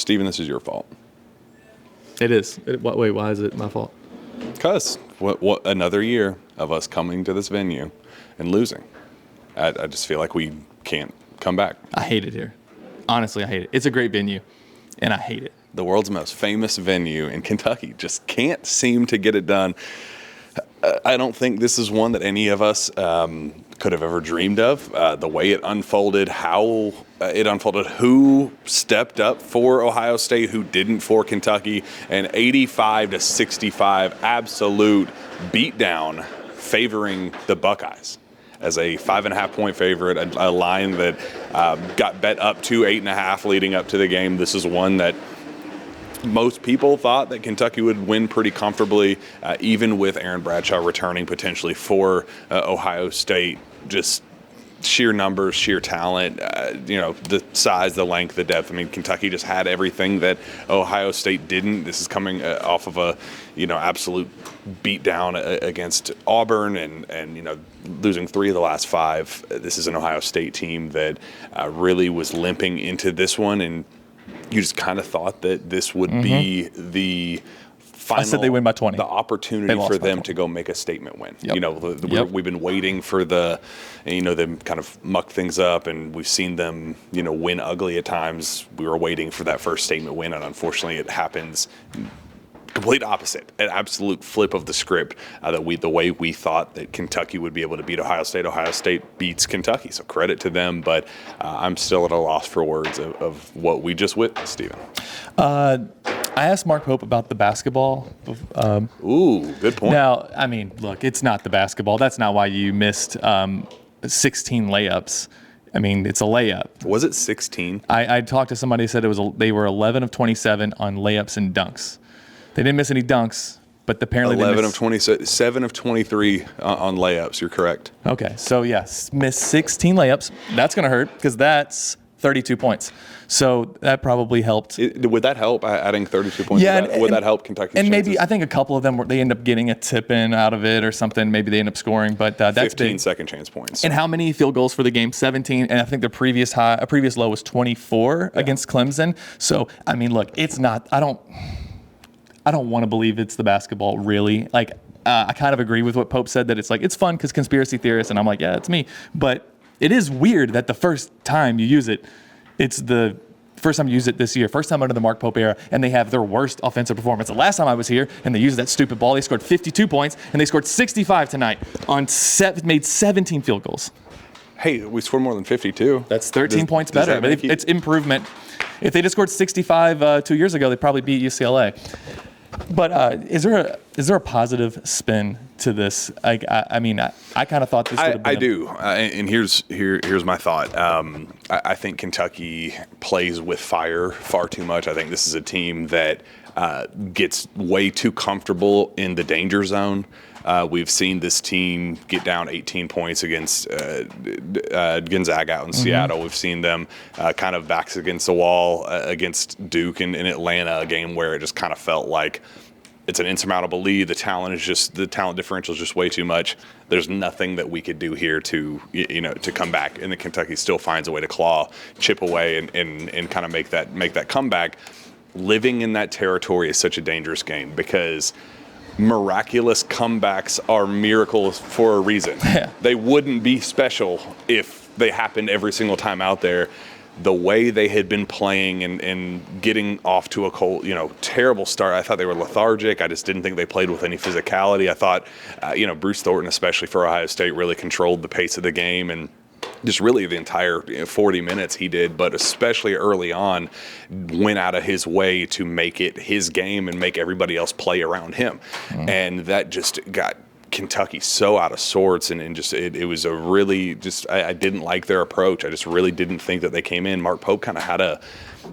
Steven, this is your fault. It is. Wait, why is it my fault? Because what another year of us coming to this venue and losing. I just feel like we can't come back. I hate it here. Honestly, I hate it. It's a great venue, and I hate it. The world's most famous venue in Kentucky just can't seem to get it done. I don't think this is one that any of us could have ever dreamed of. The way it unfolded, how it unfolded, who stepped up for Ohio State, who didn't for Kentucky, an 85-65 absolute beatdown favoring the Buckeyes as a 5.5-point favorite, a line that got bet up to 8.5 leading up to the game. This is one that most people thought that Kentucky would win pretty comfortably, even with Aaron Bradshaw returning potentially for Ohio State. Just sheer numbers, sheer talent, the size, the length, the depth. I mean, Kentucky just had everything that Ohio State didn't. This is coming off of a, absolute beatdown against Auburn and losing 3 of the last 5. This is an Ohio State team that really was limping into this one, and you just kind of thought that this would be the final. I said they win by 20. The opportunity for them to go make a statement win. Yep. We've been waiting for them kind of muck things up, and we've seen them, win ugly at times. We were waiting for that first statement win, and unfortunately it happens complete opposite, an absolute flip of the script the way we thought that Kentucky would be able to beat Ohio State. Ohio State beats Kentucky, so credit to them, but I'm still at a loss for words of what we just witnessed, Stephen. I asked Mark Pope about the basketball. Ooh, good point. Now, I mean, look, it's not the basketball. That's not why you missed 16 layups. I mean, it's a layup. Was it 16? I talked to somebody who said they were 11 of 27 on layups and dunks. They didn't miss any dunks, but apparently 11 of 27, 7 of 23 on layups. You're correct. Okay, so yes, missed 16 layups. That's going to hurt because that's 32 points. So that probably helped. Would that help, adding 32 points? Yeah, would that help Kentucky's And chances? maybe, I think a couple of them, they end up getting a tip-in out of it or something. Maybe they end up scoring, but that's 15 big. second chance points. And how many field goals for the game? 17, and I think their previous low was 24 against Clemson. So, I mean, look, it's not, I don't want to believe it's the basketball, really. Like, I kind of agree with what Pope said, that it's like, it's fun because conspiracy theorists, and I'm like, yeah, it's me. But it is weird that the first time you use it, it's the first time you use it this year, first time under the Mark Pope era, and they have their worst offensive performance. The last time I was here, and they used that stupid ball, they scored 52 points, and they scored 65 tonight made 17 field goals. Hey, we scored more than 52. That's 13 points better. But it's improvement. If they just scored 65 2 years ago, they'd probably beat UCLA. But is there a positive spin to this? I kind of thought this would have been. I do, and here's my thought. I think Kentucky plays with fire far too much. I think this is a team that gets way too comfortable in the danger zone. We've seen this team get down 18 points against Gonzaga out in Seattle. We've seen them kind of backs against the wall against Duke in Atlanta, a game where it just kind of felt like it's an insurmountable lead. The talent differential is just way too much. There's nothing that we could do here to come back, and then Kentucky still finds a way to claw, chip away, and kind of make that comeback. Living in that territory is such a dangerous game because miraculous comebacks are miracles for a reason. Yeah. They wouldn't be special if they happened every single time out there. The way they had been playing and getting off to a cold, terrible start. I thought they were lethargic. I just didn't think they played with any physicality. I thought, Bruce Thornton, especially for Ohio State, really controlled the pace of the game, and just really the entire 40 minutes he did, but especially early on, went out of his way to make it his game and make everybody else play around him. And that just got Kentucky so out of sorts, and just it was a really I didn't like their approach. I just really didn't think that they came in. Mark Pope kind of had a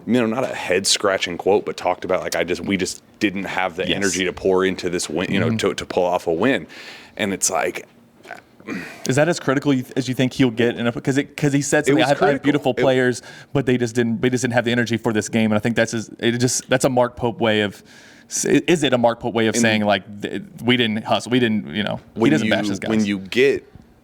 not a head scratching quote, but talked about we just didn't have the energy to pour into this win, to pull off a win. And it's like, is that as critical as you think he'll get? Because he said something. I have beautiful players, but they just didn't have the energy for this game. And I think that's a Mark Pope way of. Is it a Mark Pope way of saying, like, we didn't hustle, we didn't, he doesn't bash his guys? When you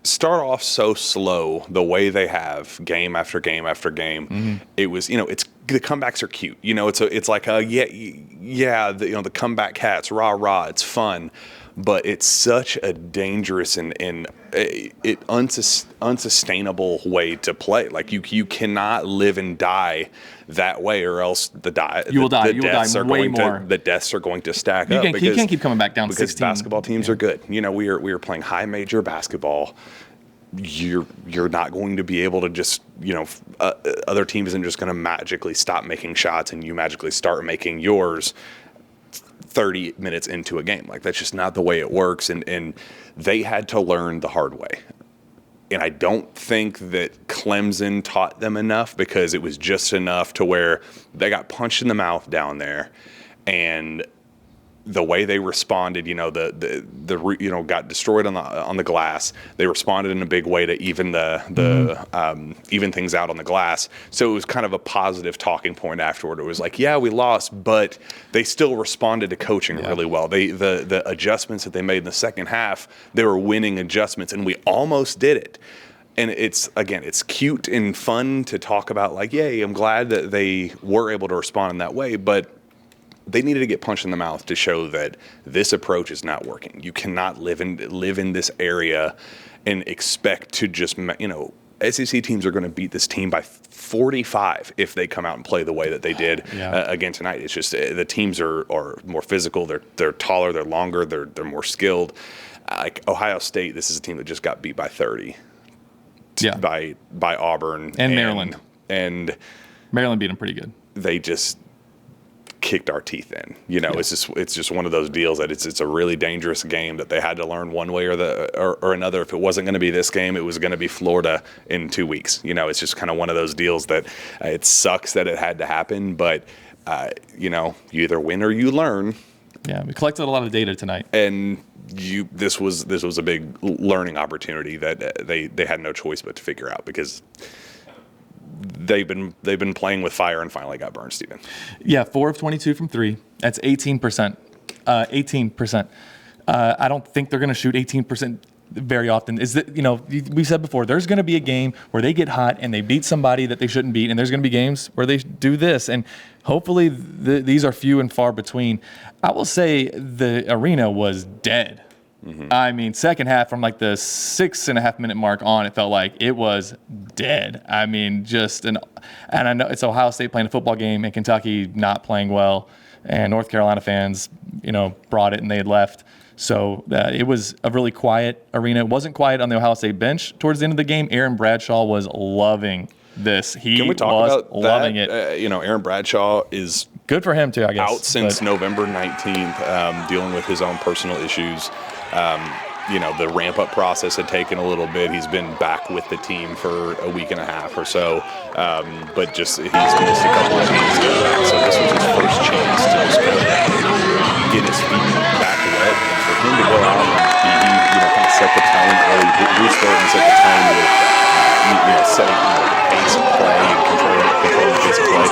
start off so slow the way they have game after game after game, it was, it's the comebacks are cute. It's like the comeback cats, rah rah. It's fun, but it's such a dangerous and unsustainable way to play. Like you cannot live and die that way, or else the deaths are going to stack up. You can't keep coming back down because 16. basketball teams are good. We are playing high major basketball. You're not going to be able to just other team isn't just going to magically stop making shots and you magically start making yours 30 minutes into a game. Like, that's just not the way it works, and they had to learn the hard way. And I don't think that Clemson taught them enough, because it was just enough to where they got punched in the mouth down there, and the way they responded, got destroyed on the glass. They responded in a big way to even even things out on the glass. So it was kind of a positive talking point afterward. It was like, yeah, we lost, but they still responded to coaching really well. The adjustments that they made in the second half, they were winning adjustments, and we almost did it. And it's cute and fun to talk about, like, yay, I'm glad that they were able to respond in that way, but they needed to get punched in the mouth to show that this approach is not working. You cannot live in this area and expect to just, SEC teams are going to beat this team by 45 if they come out and play the way that they did again tonight. It's just the teams are more physical. They're taller. They're longer. They're more skilled. Like Ohio State, this is a team that just got beat by 30. By Auburn and Maryland. And Maryland beat them pretty good. They just kicked our teeth in. It's just one of those deals that it's a really dangerous game that they had to learn one way or another. If it wasn't going to be this game, it was going to be Florida in 2 weeks. It's just kind of one of those deals that it sucks that it had to happen, but you either win or you learn. Yeah, we collected a lot of data tonight, and this was a big learning opportunity that they had no choice but to figure out, because they've been playing with fire and finally got burned, Steven. Yeah, 4 of 22 from 3. That's 18%. 18%. I don't think they're going to shoot 18% very often. Is that, we said before, there's going to be a game where they get hot and they beat somebody that they shouldn't beat, and there's going to be games where they do this, and hopefully these are few and far between. I will say the arena was dead. Mm-hmm. I mean, second half, from like the 6.5 minute mark on, it felt like it was dead. I mean, and I know it's Ohio State playing a football game and Kentucky not playing well, and North Carolina fans, brought it and they had left. So it was a really quiet arena. It wasn't quiet on the Ohio State bench towards the end of the game. Aaron Bradshaw was loving this. Can we talk about loving that? it. Aaron Bradshaw is good for him too, I guess. Out since November 19th, dealing with his own personal issues. The ramp-up process had taken a little bit. He's been back with the team for a week and a half or so, but just he's missed a couple of games. So this was his first chance to just kind of get his feet back wet, and for him to go out and kind of set the tone early. Bruce Thornton set the tone with setting the pace of play and controlling the pace of play.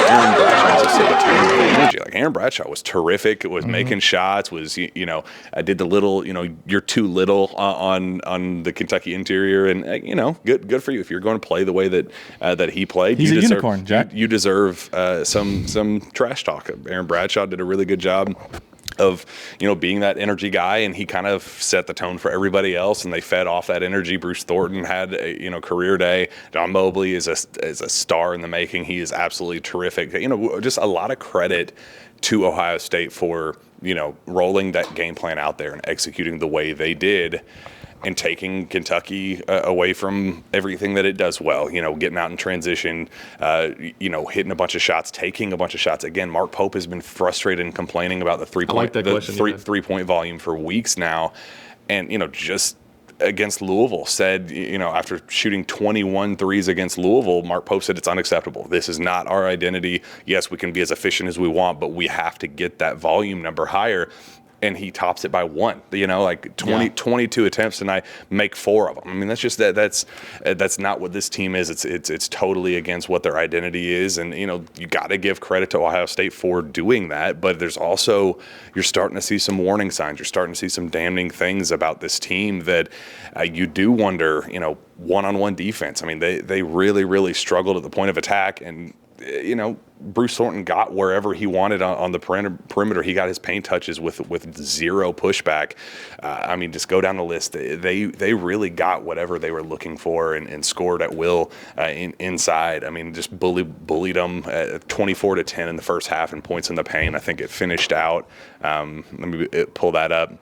Aaron Bradshaw also set the tone with the energy. Like, Aaron Bradshaw was terrific. It was making shots. Was I did the little you're too little on the Kentucky interior, and good for you if you're going to play the way that he played. He's a unicorn, Jack. You deserve some trash talk. Aaron Bradshaw did a really good job of being that energy guy, and he kind of set the tone for everybody else, and they fed off that energy. Bruce Thornton had a career day. John Mobley is a star in the making. He is absolutely terrific. Just a lot of credit to Ohio State for rolling that game plan out there and executing the way they did, and taking Kentucky away from everything that it does well. Getting out in transition, hitting a bunch of shots, taking a bunch of shots. Again, Mark Pope has been frustrated and complaining about the three-point volume for weeks now, and just against Louisville said, after shooting 21 threes against Louisville, Mark Pope said it's unacceptable. This is not our identity. Yes, we can be as efficient as we want, but we have to get that volume number higher. And he tops it by 1. 22 attempts tonight, make 4 of them. I mean, that's just that's not what this team is. It's totally against what their identity is. And you got to give credit to Ohio State for doing that. But there's also, you're starting to see some warning signs. You're starting to see some damning things about this team that you do wonder. One-on-one defense. I mean, they really, really struggled at the point of attack, and Bruce Thornton got wherever he wanted on the perimeter. He got his paint touches with zero pushback. Just go down the list. They really got whatever they were looking for and scored at will inside. Just bullied them 24-10 in the first half in points in the paint. I think it finished out. Let me pull that up,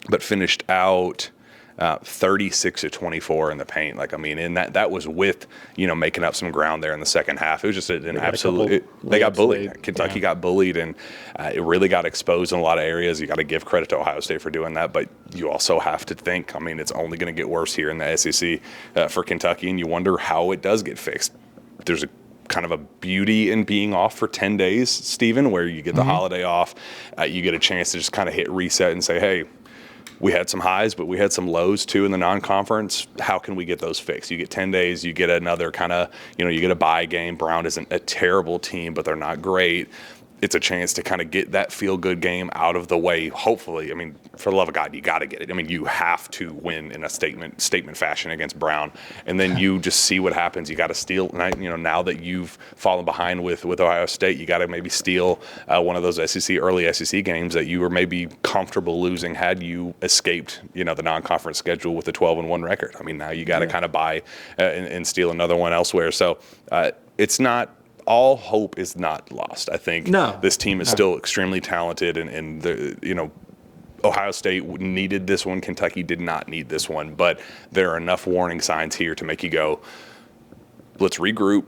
but finished out 36-24 in the paint. And that was with, making up some ground there in the second half. It was just an absolute. They got bullied. Kentucky got bullied, and it really got exposed in a lot of areas. You got to give credit to Ohio State for doing that, but you also have to think. It's only going to get worse here in the SEC for Kentucky, and you wonder how it does get fixed. There's a kind of a beauty in being off for 10 days, Stephen, where you get the holiday off. You get a chance to just kind of hit reset and say, hey, we had some highs, but we had some lows too in the non-conference. How can we get those fixed? You get 10 days, you get another kind of, you get a bye game. Brown isn't a terrible team, but they're not great. It's a chance to kind of get that feel-good game out of the way, hopefully. For the love of God, you got to get it. You have to win in a statement fashion against Brown, and then you just see what happens. You got to steal. Now that you've fallen behind with Ohio State, you got to maybe steal one of those early SEC games that you were maybe comfortable losing had you escaped, the non-conference schedule with a 12-1 record. Now you got to kind of buy and steal another one elsewhere. So it's not. All hope is not lost. I think this team is still extremely talented, and Ohio State needed this one. Kentucky did not need this one, but there are enough warning signs here to make you go, let's regroup.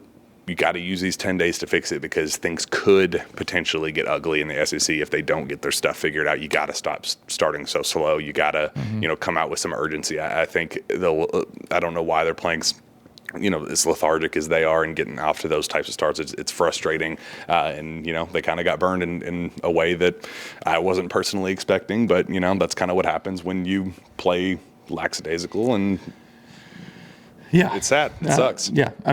You got to use these 10 days to fix it, because things could potentially get ugly in the SEC if they don't get their stuff figured out. You got to stop starting so slow. You got to, come out with some urgency. I think I don't know why they're playing as lethargic as they are and getting off to those types of starts. It's frustrating. And they kind of got burned in a way that I wasn't personally expecting. But, that's kind of what happens when you play lackadaisical. And it's sad. It sucks. Yeah. I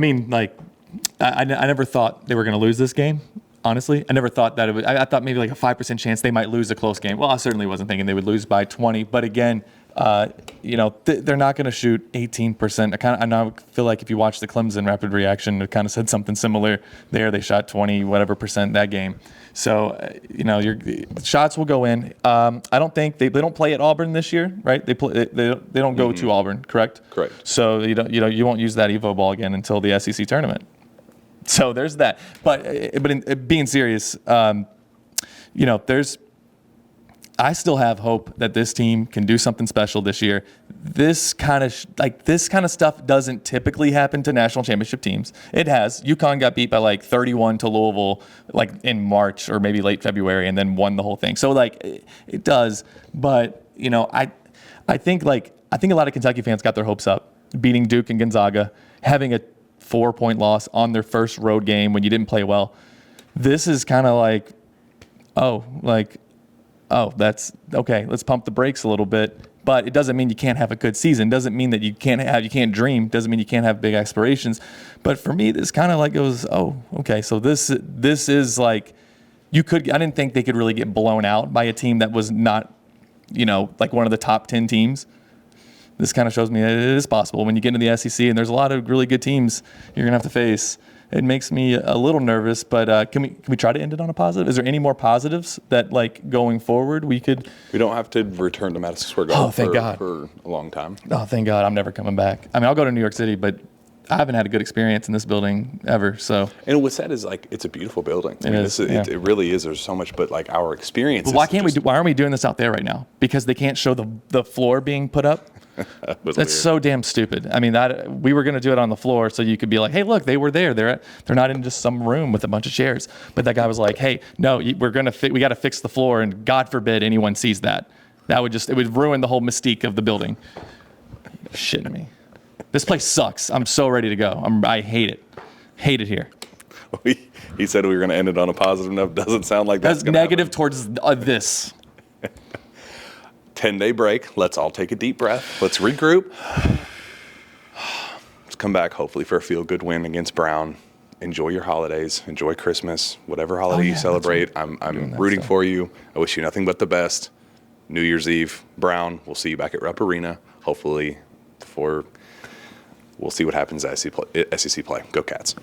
never thought they were going to lose this game. Honestly, I never thought that it would. I thought maybe like a 5% chance they might lose a close game. Well, I certainly wasn't thinking they would lose by 20. But again, they're not going to shoot 18%. I feel like if you watch the Clemson rapid reaction, it kind of said something similar there. They shot 20 whatever percent that game. So your shots will go in. I don't think they don't play at Auburn this year, right? They don't go to Auburn, correct? Correct. So you won't use that Evo ball again until the SEC tournament. So there's that. But in being serious, I still have hope that this team can do something special this year. This kind of stuff doesn't typically happen to national championship teams. It has. UConn got beat by like 31 to Louisville in March or maybe late February, and then won the whole thing. So it does. But I think a lot of Kentucky fans got their hopes up, beating Duke and Gonzaga, having a 4-point loss on their first road game when you didn't play well. This is kind of that's okay. Let's pump the brakes a little bit. But it doesn't mean you can't have a good season. Doesn't mean that you can't dream. Doesn't mean you can't have big aspirations. But for me, this kind of goes, okay. So this is you could. I didn't think they could really get blown out by a team that was not, one of the top 10 teams. This kind of shows me that it is possible when you get into the SEC and there's a lot of really good teams you're gonna have to face. It makes me a little nervous, but can we try to end it on a positive? Is there any more positives that going forward we could? We don't have to return to Madison Square Garden God. for a long time. Oh, thank God! I'm never coming back. I'll go to New York City, but I haven't had a good experience in this building ever. So. And what's sad is it's a beautiful building. It really is. There's so much, but our experience. But why aren't we doing this out there right now? Because they can't show the floor being put up. That's so damn stupid. We were going to do it on the floor so you could be like, hey, look, they were there. They're not in just some room with a bunch of chairs. But that guy was like, hey, no, we got to fix the floor, and God forbid anyone sees that. It would ruin the whole mystique of the building. Shitting me. This place sucks. I'm so ready to go. I hate it. Hate it here. He said we were going to end it on a positive note. Doesn't sound like that's negative happen. Towards this. 10-day break. Let's all take a deep breath. Let's regroup. Let's come back, hopefully, for a feel-good win against Brown. Enjoy your holidays. Enjoy Christmas. Whatever holiday you celebrate, right. I'm rooting for you. I wish you nothing but the best. New Year's Eve, Brown. We'll see you back at Rupp Arena, hopefully, we'll see what happens at SEC play. Go Cats.